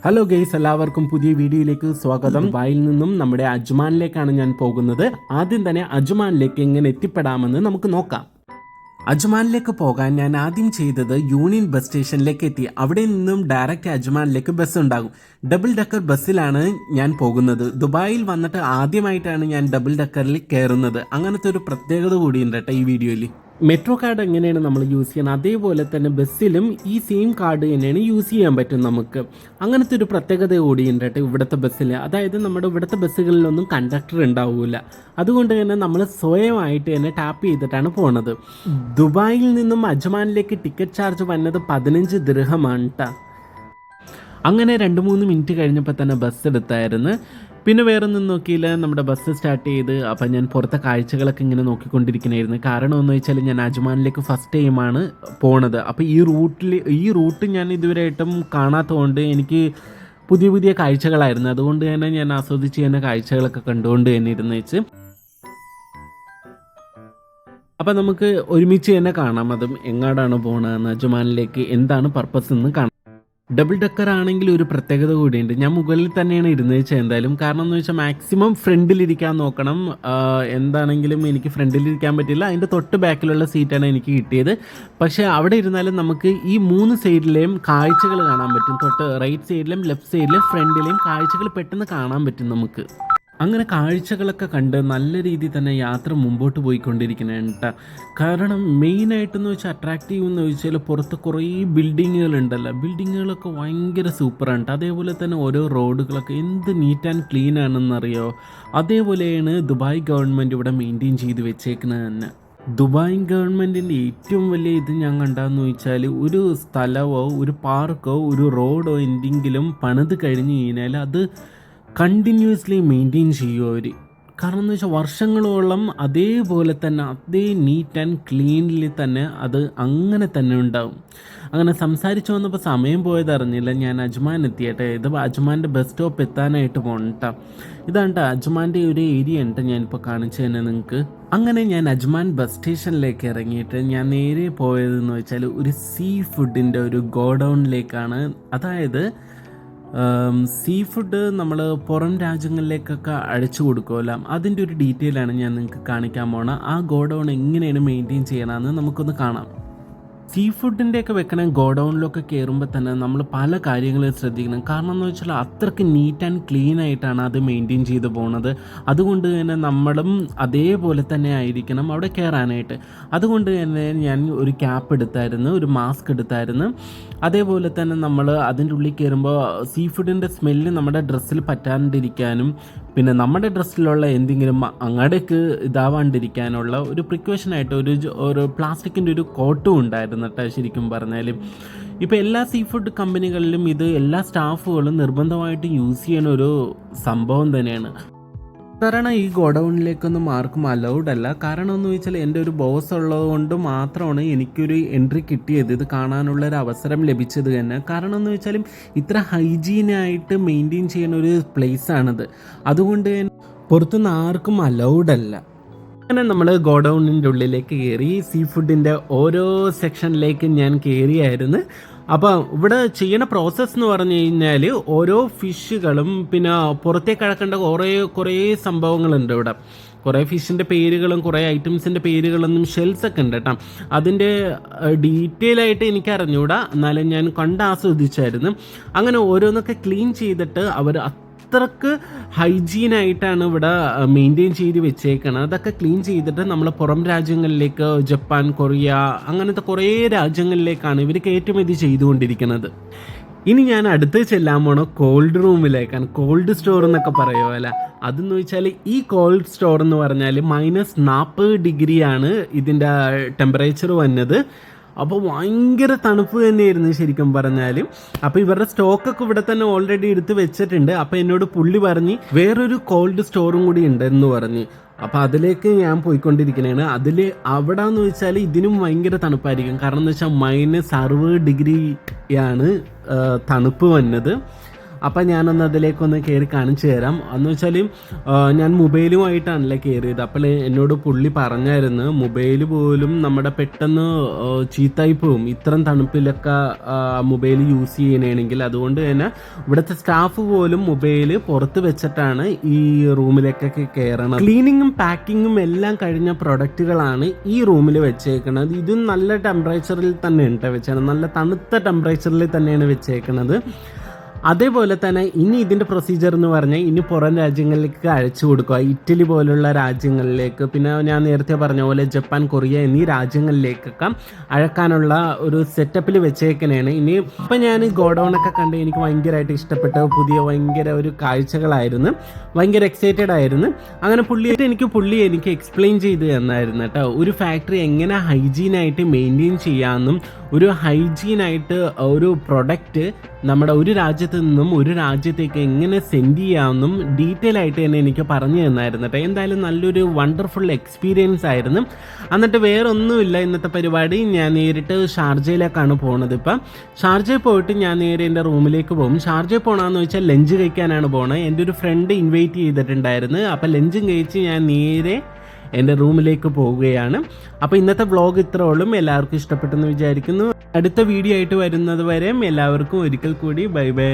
Hello guys, എല്ലാവർക്കും പുതിയ വീഡിയോയിലേക്ക് സ്വാഗതം. ദുബായിൽ നിന്നും നമ്മുടെ അജ്മാനിലേക്കാണ് ഞാൻ പോകുന്നത്. ആദ്യം തന്നെ അജ്മാനിലേക്ക് എങ്ങനെ എത്തിപ്പെടാമെന്ന് നമുക്ക് നോക്കാം. അജ്മാനിലേക്ക് പോകാൻ ഞാൻ ആദ്യം ചെയ്തത് യൂണിയൻ ബസ് സ്റ്റേഷനിലേക്ക് എത്തി. അവിടെ നിന്നും ഡയറക്റ്റ് അജ്മാനിലേക്ക് ബസ് ഉണ്ടാകും. ഡബിൾ ഡക്കർ ബസ്സിലാണ് ഞാൻ പോകുന്നത്. ദുബായിൽ വന്നിട്ട് ആദ്യമായിട്ടാണ് ഞാൻ ഡബിൾ ഡക്കറിൽ കയറുന്നത്. അങ്ങനത്തെ ഒരു പ്രത്യേകത കൂടിയുണ്ട് കേട്ടോ ഈ വീഡിയോയിൽ. മെട്രോ കാർഡ് എങ്ങനെയാണ് നമ്മൾ യൂസ് ചെയ്യുന്നത്, അതേപോലെ തന്നെ ബസ്സിലും ഈ സെയിം കാർഡ് തന്നെയാണ് യൂസ് ചെയ്യാൻ പറ്റും നമുക്ക്. അങ്ങനത്തെ ഒരു പ്രത്യേകത കൂടിയുണ്ട് കേട്ടോ ഇവിടുത്തെ ബസ്സിൽ. അതായത് നമ്മുടെ ഇവിടുത്തെ ബസ്സുകളിലൊന്നും കണ്ടക്ടർ ഉണ്ടാവില്ല. അതുകൊണ്ട് തന്നെ നമ്മൾ സ്വയമായിട്ട് തന്നെ ടാപ്പ് ചെയ്തിട്ടാണ് പോണത്. ദുബായിൽ നിന്നും അജ്മാനിലേക്ക് ടിക്കറ്റ് ചാർജ് വന്നത് 15 ദിർഹമാണ് കേട്ടോ. അങ്ങനെ 2-3 മിനിറ്റ് കഴിഞ്ഞപ്പോൾ തന്നെ ബസ് എടുത്തായിരുന്നു. പിന്നെ വേറെ ഒന്നും നോക്കിയില്ല, നമ്മുടെ ബസ് സ്റ്റാർട്ട് ചെയ്ത്. അപ്പം ഞാൻ പുറത്തെ കാഴ്ചകളൊക്കെ ഇങ്ങനെ നോക്കിക്കൊണ്ടിരിക്കണമായിരുന്നു. കാരണം എന്ന് വെച്ചാൽ ഞാൻ അജ്മാനിലേക്ക് ഫസ്റ്റ് ടൈമാണ് പോണത്. അപ്പോൾ ഈ റൂട്ട് ഞാൻ ഇതുവരെയായിട്ടും കാണാത്തതുകൊണ്ട് എനിക്ക് പുതിയ പുതിയ കാഴ്ചകളായിരുന്നു. അതുകൊണ്ട് തന്നെ ഞാൻ ആസ്വദിച്ച് തന്നെ കാഴ്ചകളൊക്കെ കണ്ടുകൊണ്ട് തന്നെ ഇരുന്ന് വെച്ച്. അപ്പം നമുക്ക് ഒരുമിച്ച് തന്നെ കാണാം അതും എങ്ങാടാണ് പോണതെന്ന്, അജ്മാനിലേക്ക് എന്താണ് പർപ്പസ് എന്ന് കാണാം. ഡബിൾ ഡക്കർ ആണെങ്കിൽ ഒരു പ്രത്യേകത കൂടിയുണ്ട്. ഞാൻ മുകളിൽ തന്നെയാണ് ഇരുന്ന് വെച്ചാൽ എന്തായാലും. കാരണം എന്ന് വെച്ചാൽ മാക്സിമം ഫ്രണ്ടിലിരിക്കാൻ നോക്കണം. എന്താണെങ്കിലും എനിക്ക് ഫ്രണ്ടിലിരിക്കാൻ പറ്റില്ല. അതിൻ്റെ തൊട്ട് ബാക്കിലുള്ള സീറ്റാണ് എനിക്ക് കിട്ടിയത്. പക്ഷേ അവിടെ ഇരുന്നാലും നമുക്ക് ഈ 3 സൈഡിലെയും കാഴ്ചകൾ കാണാൻ പറ്റും. തൊട്ട് റൈറ്റ് സൈഡിലും ലെഫ്റ്റ് സൈഡിലും ഫ്രണ്ടിലെയും കാഴ്ചകൾ പെട്ടെന്ന് കാണാൻ പറ്റും നമുക്ക്. അങ്ങനെ കാഴ്ചകളൊക്കെ കണ്ട് നല്ല രീതിയിൽ തന്നെ യാത്ര മുമ്പോട്ട് പോയിക്കൊണ്ടിരിക്കുന്നതാണ് കേട്ടോ. കാരണം മെയിനായിട്ടെന്ന് വെച്ചാൽ അട്രാക്റ്റീവ് എന്ന് ചോദിച്ചാൽ പുറത്ത് കുറേ ബിൽഡിങ്ങുകളുണ്ടല്ലോ. ബിൽഡിങ്ങുകളൊക്കെ ഭയങ്കര സൂപ്പറാണ് കേട്ടോ. അതേപോലെ തന്നെ ഓരോ റോഡുകളൊക്കെ എന്ത് നീറ്റ് ആൻഡ് ക്ലീൻ ആണെന്നറിയോ. അതേപോലെയാണ് ദുബായ് ഗവൺമെൻറ് ഇവിടെ മെയിൻറ്റെയിൻ ചെയ്ത് വെച്ചേക്കുന്നത് തന്നെ. ദുബായ് ഗവൺമെൻറ്റിൻ്റെ ഏറ്റവും വലിയ ഇത് ഞാൻ കണ്ടാന്ന് ചോദിച്ചാൽ ഒരു സ്ഥലമോ ഒരു പാർക്കോ ഒരു റോഡോ എന്തെങ്കിലും പണിത് കഴിഞ്ഞ് കഴിഞ്ഞാൽ അത് കണ്ടിന്യൂസ്ലി മെയിൻറ്റെയിൻ ചെയ്യും അവർ. കാരണം എന്ന് വെച്ചാൽ വർഷങ്ങളോളം അതേപോലെ തന്നെ അതേ നീറ്റ് ആൻഡ് ക്ലീനിൽ തന്നെ അത് അങ്ങനെ തന്നെ ഉണ്ടാവും. അങ്ങനെ സംസാരിച്ചു വന്നപ്പോൾ സമയം പോയത് അറിഞ്ഞില്ല. ഞാൻ അജ്മാൻ എത്തിയട്ടെ. ഇത് അജ്മാൻ്റെ ബസ് സ്റ്റോപ്പ് എത്താനായിട്ട് പോകണം കേട്ടോ. ഇതാണ് കേട്ടോ അജ്മാൻ്റെ ഒരു ഏരിയ ഉണ്ട് ഞാനിപ്പോൾ കാണിച്ചു തന്നെ നിങ്ങൾക്ക്. അങ്ങനെ ഞാൻ അജ്മാൻ ബസ് സ്റ്റേഷനിലേക്ക് ഇറങ്ങിയിട്ട് ഞാൻ നേരെ പോയതെന്ന് വെച്ചാൽ ഒരു സീ ഫുഡിൻ്റെ ഒരു ഗോഡൗണിലേക്കാണ്. അതായത് സീ ഫുഡ് നമ്മൾ പുറം രാജ്യങ്ങളിലേക്കൊക്കെ അഴിച്ചു കൊടുക്കുമല്ലോ, അതിൻ്റെ ഒരു ഡീറ്റെയിലാണ് ഞാൻ നിങ്ങൾക്ക് കാണിക്കാൻ പോണത്. ആ ഗോഡൗൺ എങ്ങനെയാണ് മെയിൻറ്റെയിൻ ചെയ്യണമെന്ന് നമുക്കൊന്ന് കാണാം. സീ ഫുഡിൻ്റെയൊക്കെ വെക്കണ ഗോഡൗണിലൊക്കെ കയറുമ്പോൾ തന്നെ നമ്മൾ പല കാര്യങ്ങളും ശ്രദ്ധിക്കണം. കാരണം എന്ന് വെച്ചാൽ അത്രയ്ക്ക് നീറ്റ് ആൻഡ് ക്ലീൻ ആയിട്ടാണ് അത് മെയിൻറ്റെയിൻ ചെയ്ത് പോകുന്നത്. അതുകൊണ്ട് തന്നെ നമ്മളും അതേപോലെ തന്നെ ആയിരിക്കണം അവിടെ കയറാനായിട്ട്. അതുകൊണ്ട് തന്നെ ഞാൻ ഒരു ക്യാപ്പ് എടുത്തായിരുന്നു, ഒരു മാസ്ക് എടുത്തായിരുന്നു. അതേപോലെ തന്നെ നമ്മൾ അതിൻ്റെ ഉള്ളിൽ കയറുമ്പോൾ സീ ഫുഡിൻ്റെ സ്മെല്ല് നമ്മുടെ ഡ്രസ്സിൽ പറ്റാണ്ടിരിക്കാനും പിന്നെ നമ്മുടെ ഡ്രസ്സിലുള്ള എന്തെങ്കിലും അങ്ങടേക്ക് ഇതാവാണ്ടിരിക്കാനുള്ള ഒരു പ്രിക്കോഷനായിട്ട് ഒരു പ്ലാസ്റ്റിക്കിൻ്റെ ഒരു കോട്ടും ഉണ്ടായിരുന്നു കേട്ടോ. ശരിക്കും പറഞ്ഞാൽ ഇപ്പോൾ എല്ലാ സീ ഫുഡ് കമ്പനികളിലും ഇത് എല്ലാ സ്റ്റാഫുകളും നിർബന്ധമായിട്ട് യൂസ് ചെയ്യുന്ന ഒരു സംഭവം തന്നെയാണ്. കാരണം ഈ ഗോഡൗണിലേക്കൊന്നും ആർക്കും അലൗഡ് അല്ല. കാരണം എന്ന് വെച്ചാൽ എൻ്റെ ഒരു ബോസ് ഉള്ളത് കൊണ്ട് മാത്രമാണ് എനിക്കൊരു എൻട്രി കിട്ടിയത്, ഇത് കാണാനുള്ളൊരു അവസരം ലഭിച്ചത് തന്നെ. കാരണം എന്ന് വെച്ചാലും ഇത്ര ഹൈജീനായിട്ട് മെയിൻറ്റെയിൻ ചെയ്യുന്ന ഒരു പ്ലേസാണിത്. അതുകൊണ്ട് തന്നെ പുറത്തുനിന്ന് ആർക്കും അലൗഡ് അല്ല. അങ്ങനെ നമ്മൾ ഗോഡൗണിൻ്റെ ഉള്ളിലേക്ക് കയറി. സീ ഫുഡിൻ്റെ ഓരോ സെക്ഷനിലേക്ക് ഞാൻ കയറിയായിരുന്നു. അപ്പോൾ ഇവിടെ ചെയ്യുന്ന പ്രോസസ്സ് എന്ന് പറഞ്ഞു കഴിഞ്ഞാൽ ഓരോ ഫിഷുകളും പിന്നെ പുറത്തേക്ക് കിടക്കേണ്ട കുറേ സംഭവങ്ങളുണ്ട് ഇവിടെ. കുറേ ഫിഷിൻ്റെ പേരുകളും കുറേ ഐറ്റംസിൻ്റെ പേരുകളൊന്നും ഷെൽസൊക്കെ ഉണ്ട് കേട്ടോ. അതിൻ്റെ ഡീറ്റെയിൽ ആയിട്ട് എനിക്ക് അറിഞ്ഞുകൂടാ, എന്നാലും ഞാൻ ആസ്വദിച്ചായിരുന്നു. അങ്ങനെ ഓരോന്നൊക്കെ ക്ലീൻ ചെയ്തിട്ട് അവർ അത്രക്ക് ഹൈജീനായിട്ടാണ് ഇവിടെ മെയിൻറ്റെയിൻ ചെയ്ത് വെച്ചേക്കണം. അതൊക്കെ ക്ലീൻ ചെയ്തിട്ട് നമ്മൾ പുറം രാജ്യങ്ങളിലേക്ക്, ജപ്പാൻ, കൊറിയ അങ്ങനത്തെ കുറേ രാജ്യങ്ങളിലേക്കാണ് ഇവർ കയറ്റുമതി ചെയ്തുകൊണ്ടിരിക്കുന്നത്. ഇനി ഞാൻ അടുത്ത് ചെല്ലാൻ പോണോ കോൾഡ് റൂമിലേക്കാണ്. കോൾഡ് സ്റ്റോർ എന്നൊക്കെ പറയുമല്ല, അതെന്ന് വെച്ചാൽ ഈ കോൾഡ് സ്റ്റോർ എന്ന് പറഞ്ഞാൽ -40 ഡിഗ്രിയാണ് ഇതിൻ്റെ ടെമ്പറേച്ചർ വന്നത്. അപ്പോൾ ഭയങ്കര തണുപ്പ് തന്നെയായിരുന്നു ശരിക്കും പറഞ്ഞാൽ. അപ്പോൾ ഇവരുടെ സ്റ്റോക്കൊക്കെ ഇവിടെ തന്നെ ഓൾറെഡി എടുത്ത് വെച്ചിട്ടുണ്ട്. അപ്പോൾ എന്നോട് പുള്ളി പറഞ്ഞ് വേറൊരു കോൾഡ് സ്റ്റോറും കൂടി ഉണ്ടെന്ന് പറഞ്ഞ്. അപ്പോൾ അതിലേക്ക് ഞാൻ പോയിക്കൊണ്ടിരിക്കുന്നതാണ്. അവിടെ എന്ന് വെച്ചാൽ ഇതിനും ഭയങ്കര തണുപ്പായിരിക്കും. കാരണം എന്ന് വെച്ചാൽ -60 ഡിഗ്രിയാണ് തണുപ്പ് വന്നത്. അപ്പം ഞാനൊന്ന് അതിലേക്കൊന്ന് കയറി കാണിച്ചു തരാം. എന്ന് വെച്ചാൽ ഞാൻ മൊബൈലുമായിട്ടാണല്ലേ കയറിയത്. അപ്പോൾ എന്നോട് പുള്ളി പറഞ്ഞായിരുന്നു മൊബൈൽ പോലും നമ്മുടെ പെട്ടെന്ന് ചീത്തായി പോവും ഇത്തരം തണുപ്പിലൊക്കെ മൊബൈൽ യൂസ് ചെയ്യണമെങ്കിൽ. അതുകൊണ്ട് തന്നെ ഇവിടുത്തെ സ്റ്റാഫ് പോലും മൊബൈൽ പുറത്ത് വെച്ചിട്ടാണ് ഈ റൂമിലേക്കൊക്കെ കയറണം. ക്ലീനിങ്ങും പാക്കിങ്ങും എല്ലാം കഴിഞ്ഞ പ്രൊഡക്റ്റുകളാണ് ഈ റൂമിൽ വെച്ചേക്കുന്നത്. ഇതും നല്ല ടെമ്പറേച്ചറിൽ തന്നെ ഉണ്ട് വെച്ചേക്കുന്നത്, നല്ല തണുത്ത ടെമ്പറേച്ചറിൽ തന്നെയാണ് വെച്ചേക്കുന്നത്. അതേപോലെ തന്നെ ഇനി ഇതിൻ്റെ പ്രൊസീജിയർ എന്ന് പറഞ്ഞാൽ ഇനി പുറം രാജ്യങ്ങളിലേക്ക് അയച്ചു കൊടുക്കുക. ഇറ്റലി പോലുള്ള രാജ്യങ്ങളിലേക്ക്, പിന്നെ ഞാൻ നേരത്തെ പറഞ്ഞ പോലെ ജപ്പാൻ, കൊറിയ എന്നീ രാജ്യങ്ങളിലേക്കൊക്കെ അയക്കാനുള്ള ഒരു സെറ്റപ്പിൽ വെച്ചേക്കണേണ്. ഇനി ഇപ്പം ഞാൻ ഗോഡൗണൊക്കെ കണ്ട് എനിക്ക് ഭയങ്കരമായിട്ട് ഇഷ്ടപ്പെട്ട പുതിയ ഭയങ്കര ഒരു കാഴ്ചകളായിരുന്നു, ഭയങ്കര എക്സൈറ്റഡ് ആയിരുന്നു. അങ്ങനെ പുള്ളി എനിക്ക് എക്സ്പ്ലെയിൻ ചെയ്ത് തന്നായിരുന്നു കേട്ടോ, ഒരു ഫാക്ടറി എങ്ങനെ ഹൈജീനായിട്ട് മെയിൻറ്റെയിൻ ചെയ്യാമെന്നും ഒരു ഹൈജീനായിട്ട് ഒരു പ്രൊഡക്റ്റ് നമ്മുടെ ഒരു രാജ്യത്ത് നിന്നും ഒരു രാജ്യത്തേക്ക് എങ്ങനെ സെൻഡ് ചെയ്യാമെന്നും ഡീറ്റെയിൽ ആയിട്ട് തന്നെ എനിക്ക് പറഞ്ഞു തന്നായിരുന്നു കേട്ടോ. എന്തായാലും നല്ലൊരു വണ്ടർഫുൾ എക്സ്പീരിയൻസ് ആയിരുന്നു. എന്നിട്ട് വേറെ ഒന്നുമില്ല ഇന്നത്തെ പരിപാടി. ഞാൻ നേരിട്ട് ഷാർജയിലേക്കാണ് പോകുന്നത്. ഇപ്പം ഷാർജയിൽ പോയിട്ട് ഞാൻ നേരെ എൻ്റെ റൂമിലേക്ക് പോകും. ഷാർജയിൽ പോകണമെന്ന് വെച്ചാൽ ലഞ്ച് കഴിക്കാനാണ് പോകുന്നത്. എൻ്റെ ഒരു ഫ്രണ്ട് ഇൻവൈറ്റ് ചെയ്തിട്ടുണ്ടായിരുന്നു. അപ്പം ലഞ്ചും കഴിച്ച് ഞാൻ നേരെ എൻ്റെ റൂമിലേക്ക് പോവുകയാണ്. അപ്പോൾ ഇന്നത്തെ വ്ളോഗ് ഇത്രേ ഉള്ളൂ. എല്ലാവർക്കും ഇഷ്ടപ്പെട്ടെന്ന് വിചാരിക്കുന്നു. അടുത്ത വീഡിയോ ആയിട്ട് വരുന്നത് വരെ എല്ലാവർക്കും ഒരിക്കൽ കൂടി ബൈ ബൈ.